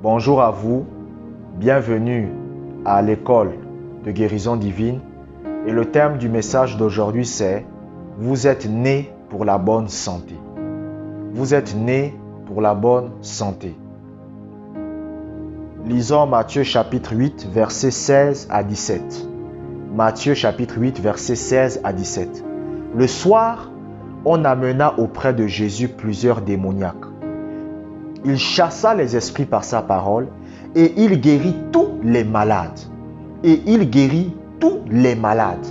Bonjour à vous, bienvenue à l'école de guérison divine. Et le thème du message d'aujourd'hui c'est « Vous êtes nés pour la bonne santé ». Vous êtes nés pour la bonne santé. Lisons Matthieu chapitre 8, versets 16 à 17. Matthieu chapitre 8, versets 16 à 17. Le soir, on amena auprès de Jésus plusieurs démoniaques. Il chassa les esprits par sa parole et il guérit tous les malades. Et il guérit tous les malades,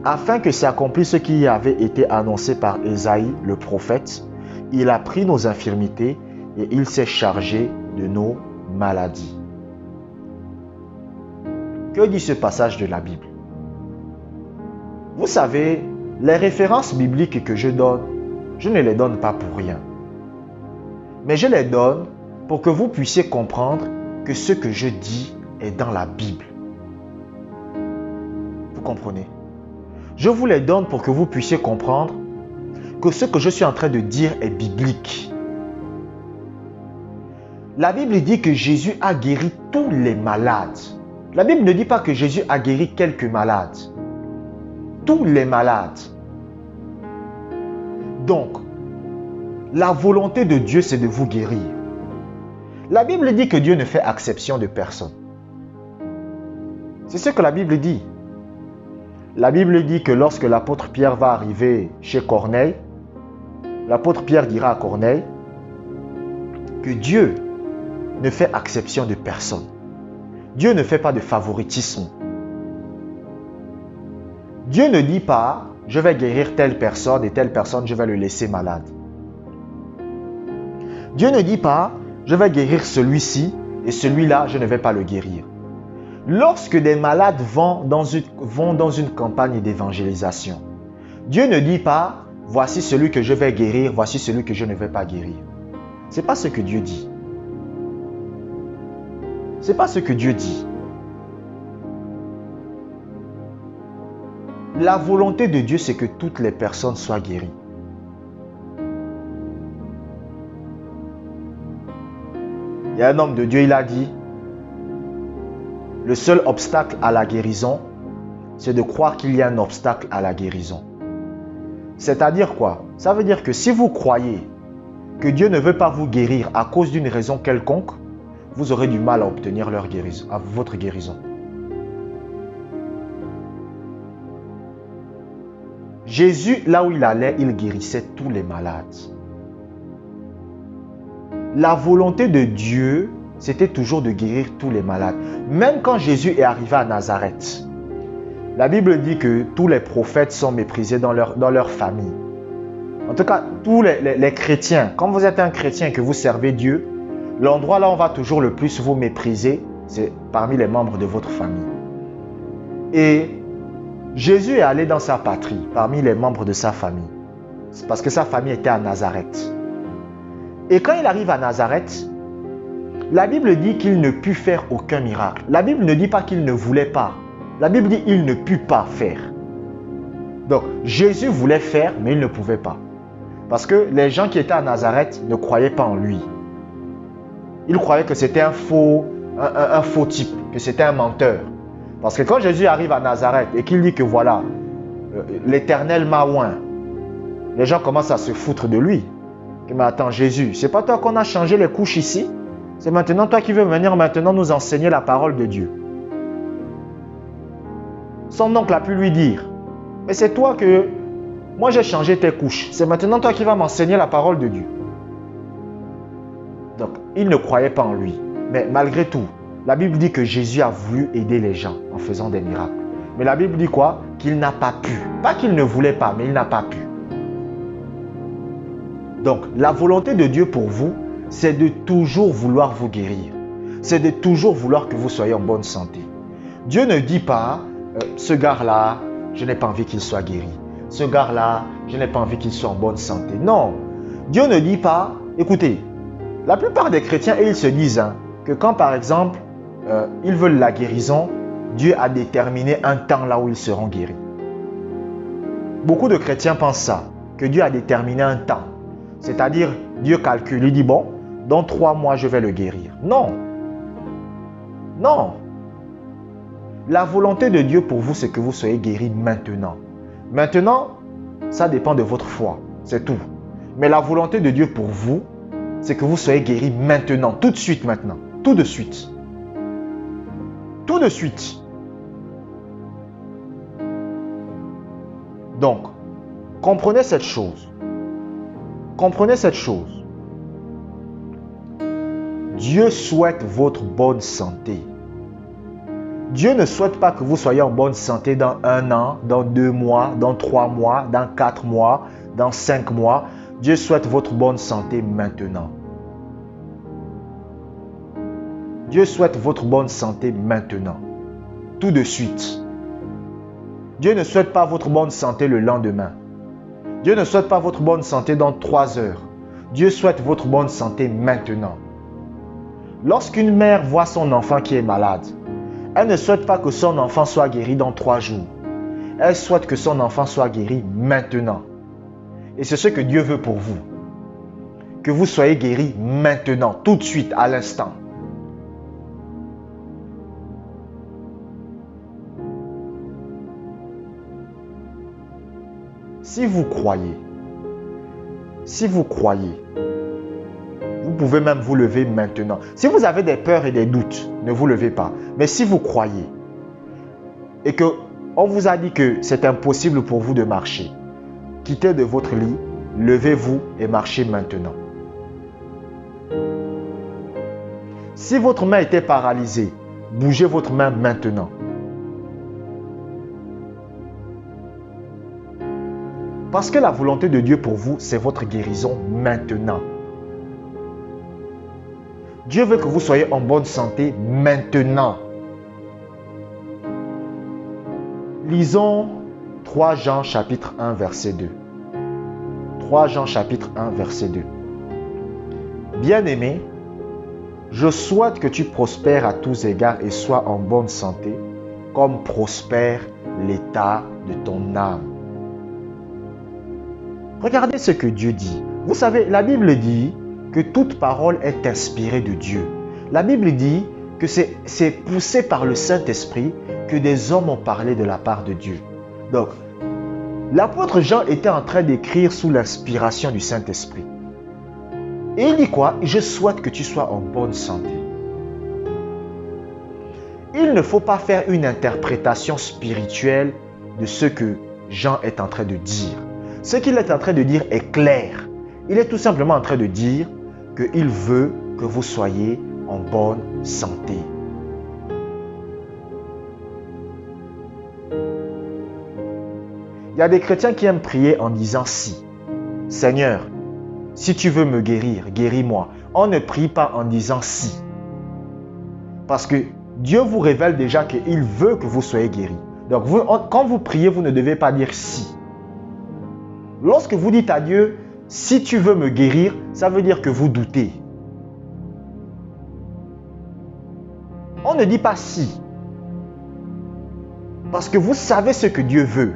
afin que s'accomplisse ce qui avait été annoncé par Ésaïe le prophète. Il a pris nos infirmités et il s'est chargé de nos maladies. Que dit ce passage de la Bible? Vous savez, les références bibliques que je donne, je ne les donne pas pour rien. Mais je les donne pour que vous puissiez comprendre que ce que je dis est dans la Bible. Vous comprenez? Je vous les donne pour que vous puissiez comprendre que ce que je suis en train de dire est biblique. La Bible dit que Jésus a guéri tous les malades. La Bible ne dit pas que Jésus a guéri quelques malades. Tous les malades. Donc, la volonté de Dieu, c'est de vous guérir. La Bible dit que Dieu ne fait exception de personne. C'est ce que la Bible dit. La Bible dit que lorsque l'apôtre Pierre va arriver chez Corneille, l'apôtre Pierre dira à Corneille que Dieu ne fait exception de personne. Dieu ne fait pas de favoritisme. Dieu ne dit pas, je vais guérir telle personne et telle personne, je vais le laisser malade. Dieu ne dit pas, je vais guérir celui-ci et celui-là, je ne vais pas le guérir. Lorsque des malades vont dans une campagne d'évangélisation, Dieu ne dit pas, voici celui que je vais guérir, voici celui que je ne vais pas guérir. Ce n'est pas ce que Dieu dit. Ce n'est pas ce que Dieu dit. La volonté de Dieu, c'est que toutes les personnes soient guéries. Il y a un homme de Dieu, il a dit, le seul obstacle à la guérison, c'est de croire qu'il y a un obstacle à la guérison. C'est-à-dire quoi? Ça veut dire que si vous croyez que Dieu ne veut pas vous guérir à cause d'une raison quelconque, vous aurez du mal à obtenir votre guérison. Jésus, là où il allait, il guérissait tous les malades. La volonté de Dieu, c'était toujours de guérir tous les malades. Même quand Jésus est arrivé à Nazareth, la Bible dit que tous les prophètes sont méprisés dans leur famille. En tout cas, tous les chrétiens, quand vous êtes un chrétien et que vous servez Dieu, l'endroit là où on va toujours le plus vous mépriser, c'est parmi les membres de votre famille. Et Jésus est allé dans sa patrie, parmi les membres de sa famille. C'est parce que sa famille était à Nazareth. Et quand il arrive à Nazareth, la Bible dit qu'il ne put faire aucun miracle. La Bible ne dit pas qu'il ne voulait pas. La Bible dit qu'il ne put pas faire. Donc, Jésus voulait faire, mais il ne pouvait pas. Parce que les gens qui étaient à Nazareth ne croyaient pas en lui. Ils croyaient que c'était un faux type, que c'était un menteur. Parce que quand Jésus arrive à Nazareth et qu'il dit que voilà, l'Éternel m'a oint, les gens commencent à se foutre de lui. Mais attends, Jésus, c'est pas toi qu'on a changé les couches ici? C'est maintenant toi qui veux venir maintenant nous enseigner la parole de Dieu. Son oncle a pu lui dire, mais c'est toi que... Moi j'ai changé tes couches. C'est maintenant toi qui vas m'enseigner la parole de Dieu. Donc, il ne croyait pas en lui. Mais malgré tout, la Bible dit que Jésus a voulu aider les gens en faisant des miracles. Mais la Bible dit quoi? Qu'il n'a pas pu. Pas qu'il ne voulait pas, mais il n'a pas pu. Donc, la volonté de Dieu pour vous, c'est de toujours vouloir vous guérir. C'est de toujours vouloir que vous soyez en bonne santé. Dieu ne dit pas, ce gars-là, je n'ai pas envie qu'il soit guéri. Ce gars-là, je n'ai pas envie qu'il soit en bonne santé. Non. Dieu ne dit pas, écoutez, la plupart des chrétiens, ils se disent que quand par exemple, ils veulent la guérison, Dieu a déterminé un temps là où ils seront guéris. Beaucoup de chrétiens pensent ça, que Dieu a déterminé un temps. C'est-à-dire, Dieu calcule, il dit, bon, dans 3 mois, je vais le guérir. Non, Non. La volonté de Dieu pour vous, c'est que vous soyez guéris maintenant. Maintenant, ça dépend de votre foi. C'est tout. Mais la volonté de Dieu pour vous, c'est que vous soyez guéris maintenant. Tout de suite maintenant. Tout de suite. Tout de suite. Donc, comprenez cette chose. Comprenez cette chose. Dieu souhaite votre bonne santé. Dieu ne souhaite pas que vous soyez en bonne santé dans 1 an, dans 2 mois, dans 3 mois, dans 4 mois, dans 5 mois. Dieu souhaite votre bonne santé maintenant. Dieu souhaite votre bonne santé maintenant. Tout de suite. Dieu ne souhaite pas votre bonne santé le lendemain. Dieu ne souhaite pas votre bonne santé dans 3 heures. Dieu souhaite votre bonne santé maintenant. Lorsqu'une mère voit son enfant qui est malade, elle ne souhaite pas que son enfant soit guéri dans 3 jours. Elle souhaite que son enfant soit guéri maintenant. Et c'est ce que Dieu veut pour vous. Que vous soyez guéris maintenant, tout de suite, à l'instant. Si vous croyez, vous pouvez même vous lever maintenant. Si vous avez des peurs et des doutes, ne vous levez pas. Mais si vous croyez et qu'on vous a dit que c'est impossible pour vous de marcher, quittez de votre lit, levez-vous et marchez maintenant. Si votre main était paralysée, bougez votre main maintenant. Parce que la volonté de Dieu pour vous, c'est votre guérison maintenant. Dieu veut que vous soyez en bonne santé maintenant. Lisons 3 Jean chapitre 1 verset 2. 3 Jean chapitre 1 verset 2. Bien-aimé, je souhaite que tu prospères à tous égards et sois en bonne santé, comme prospère l'état de ton âme. Regardez ce que Dieu dit. Vous savez, la Bible dit que toute parole est inspirée de Dieu. La Bible dit que c'est poussé par le Saint-Esprit que des hommes ont parlé de la part de Dieu. Donc, l'apôtre Jean était en train d'écrire sous l'inspiration du Saint-Esprit. Et il dit quoi? Je souhaite que tu sois en bonne santé. Il ne faut pas faire une interprétation spirituelle de ce que Jean est en train de dire. Ce qu'il est en train de dire est clair. Il est tout simplement en train de dire qu'il veut que vous soyez en bonne santé. Il y a des chrétiens qui aiment prier en disant si. Seigneur, si tu veux me guérir, guéris-moi. On ne prie pas en disant si. Parce que Dieu vous révèle déjà qu'il veut que vous soyez guéris. Donc quand vous priez, vous ne devez pas dire si. Lorsque vous dites à Dieu, si tu veux me guérir, ça veut dire que vous doutez. On ne dit pas si. Parce que vous savez ce que Dieu veut.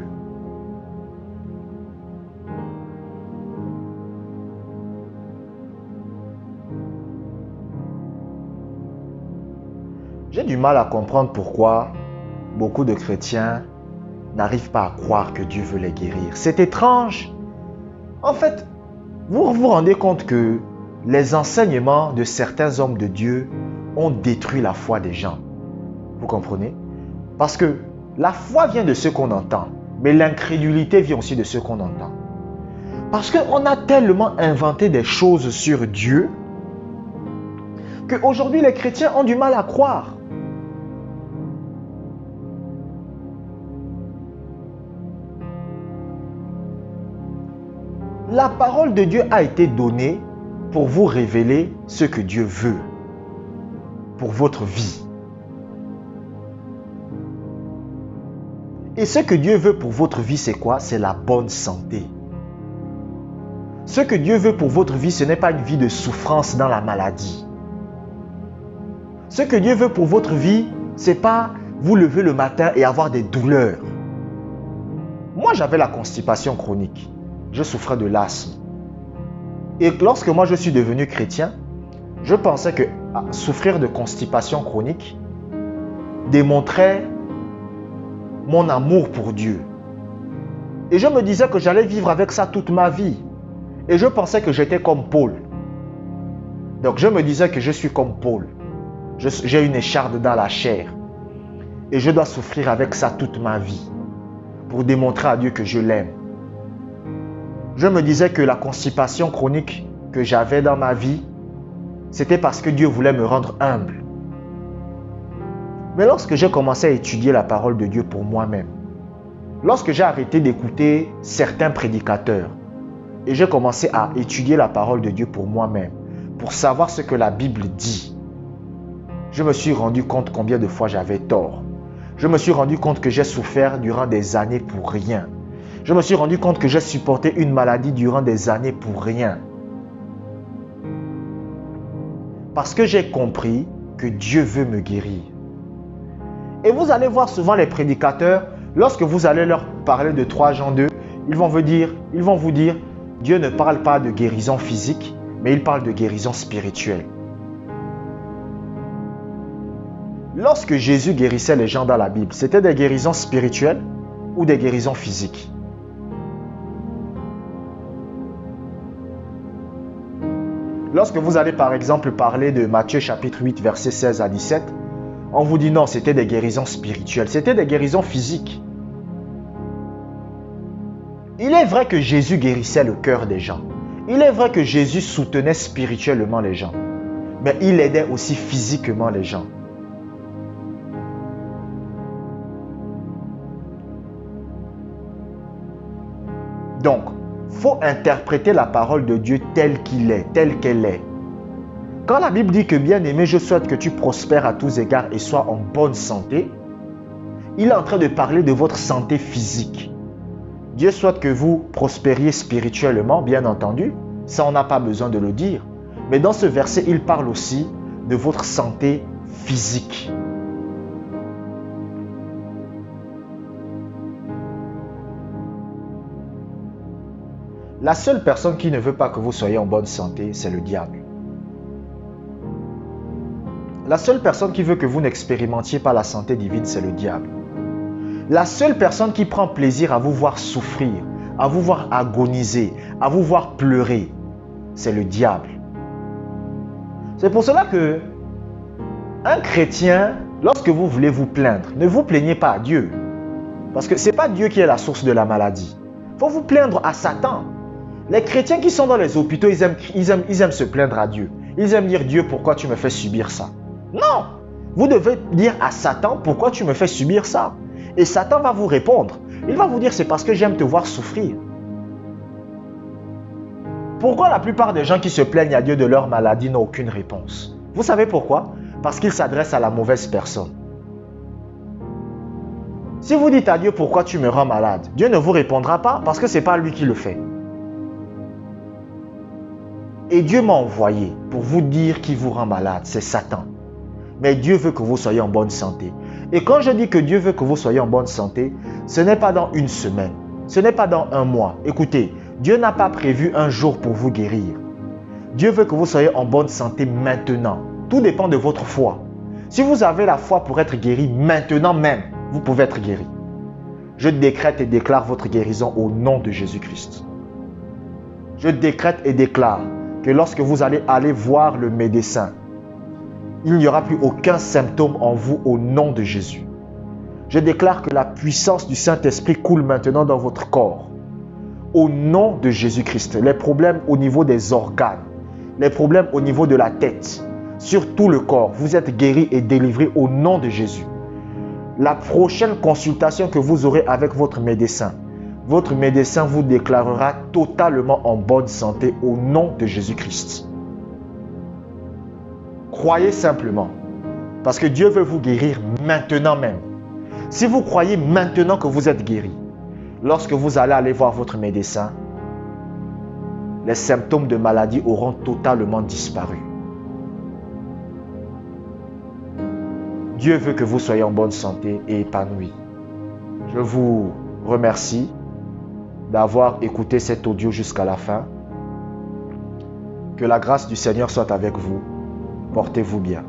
J'ai du mal à comprendre pourquoi beaucoup de chrétiens n'arrivent pas à croire que Dieu veut les guérir. C'est étrange. En fait, vous vous rendez compte que les enseignements de certains hommes de Dieu ont détruit la foi des gens. Vous comprenez? Parce que la foi vient de ce qu'on entend, mais l'incrédulité vient aussi de ce qu'on entend. Parce qu'on a tellement inventé des choses sur Dieu qu'aujourd'hui les chrétiens ont du mal à croire. La parole de Dieu a été donnée pour vous révéler ce que Dieu veut pour votre vie. Et ce que Dieu veut pour votre vie, c'est quoi? C'est la bonne santé. Ce que Dieu veut pour votre vie, ce n'est pas une vie de souffrance dans la maladie. Ce que Dieu veut pour votre vie, ce n'est pas vous lever le matin et avoir des douleurs. Moi, j'avais la constipation chronique. Je souffrais de l'asthme. Et lorsque moi je suis devenu chrétien, je pensais que souffrir de constipation chronique, démontrait mon amour pour Dieu. Et je me disais que j'allais vivre avec ça toute ma vie. Et je pensais que j'étais comme Paul. Donc je me disais que je suis comme Paul. J'ai une écharde dans la chair. Et je dois souffrir avec ça toute ma vie. Pour démontrer à Dieu que je l'aime. Je me disais que la constipation chronique que j'avais dans ma vie, c'était parce que Dieu voulait me rendre humble. Mais lorsque j'ai commencé à étudier la parole de Dieu pour moi-même, lorsque j'ai arrêté d'écouter certains prédicateurs et j'ai commencé à étudier la parole de Dieu pour moi-même, pour savoir ce que la Bible dit, je me suis rendu compte combien de fois j'avais tort. Je me suis rendu compte que j'ai souffert durant des années pour rien. Je me suis rendu compte que j'ai supporté une maladie durant des années pour rien. Parce que j'ai compris que Dieu veut me guérir. Et vous allez voir souvent les prédicateurs, lorsque vous allez leur parler de 3 Jean 2, ils vont vous dire, Dieu ne parle pas de guérison physique, mais il parle de guérison spirituelle. Lorsque Jésus guérissait les gens dans la Bible, c'était des guérisons spirituelles ou des guérisons physiques? Lorsque vous allez par exemple parler de Matthieu chapitre 8, versets 16 à 17, on vous dit non, c'était des guérisons spirituelles, c'était des guérisons physiques. Il est vrai que Jésus guérissait le cœur des gens. Il est vrai que Jésus soutenait spirituellement les gens. Mais il aidait aussi physiquement les gens. Donc, il faut interpréter la parole de Dieu telle qu'il est, telle qu'elle est. Quand la Bible dit que bien-aimé, je souhaite que tu prospères à tous égards et sois en bonne santé, il est en train de parler de votre santé physique. Dieu souhaite que vous prospériez spirituellement, bien entendu. Ça, on n'a pas besoin de le dire. Mais dans ce verset, il parle aussi de votre santé physique. La seule personne qui ne veut pas que vous soyez en bonne santé, c'est le diable. La seule personne qui veut que vous n'expérimentiez pas la santé divine, c'est le diable. La seule personne qui prend plaisir à vous voir souffrir, à vous voir agoniser, à vous voir pleurer, c'est le diable. C'est pour cela que un chrétien, lorsque vous voulez vous plaindre, ne vous plaignez pas à Dieu. Parce que ce n'est pas Dieu qui est la source de la maladie. Il faut vous plaindre à Satan. Les chrétiens qui sont dans les hôpitaux, ils aiment se plaindre à Dieu. Ils aiment dire, Dieu, pourquoi tu me fais subir ça? Non! Vous devez dire à Satan, pourquoi tu me fais subir ça? Et Satan va vous répondre. Il va vous dire, c'est parce que j'aime te voir souffrir. Pourquoi la plupart des gens qui se plaignent à Dieu de leur maladie n'ont aucune réponse? Vous savez pourquoi? Parce qu'ils s'adressent à la mauvaise personne. Si vous dites à Dieu, pourquoi tu me rends malade? Dieu ne vous répondra pas parce que ce n'est pas lui qui le fait. Et Dieu m'a envoyé pour vous dire qu'il vous rend malade, c'est Satan. Mais Dieu veut que vous soyez en bonne santé. Et quand je dis que Dieu veut que vous soyez en bonne santé, ce n'est pas dans une semaine, ce n'est pas dans un mois. Écoutez, Dieu n'a pas prévu un jour pour vous guérir. Dieu veut que vous soyez en bonne santé maintenant. Tout dépend de votre foi. Si vous avez la foi pour être guéri maintenant même, vous pouvez être guéri. Je décrète et déclare votre guérison au nom de Jésus-Christ. Je décrète et déclare que lorsque vous allez voir le médecin, il n'y aura plus aucun symptôme en vous au nom de Jésus. Je déclare que la puissance du Saint-Esprit coule maintenant dans votre corps. Au nom de Jésus-Christ, les problèmes au niveau des organes, les problèmes au niveau de la tête, sur tout le corps, vous êtes guéris et délivrés au nom de Jésus. La prochaine consultation que vous aurez avec votre médecin vous déclarera totalement en bonne santé au nom de Jésus-Christ. Croyez simplement, parce que Dieu veut vous guérir maintenant même. Si vous croyez maintenant que vous êtes guéri, lorsque vous allez aller voir votre médecin, les symptômes de maladie auront totalement disparu. Dieu veut que vous soyez en bonne santé et épanoui. Je vous remercie d'avoir écouté cet audio jusqu'à la fin. Que la grâce du Seigneur soit avec vous. Portez-vous bien.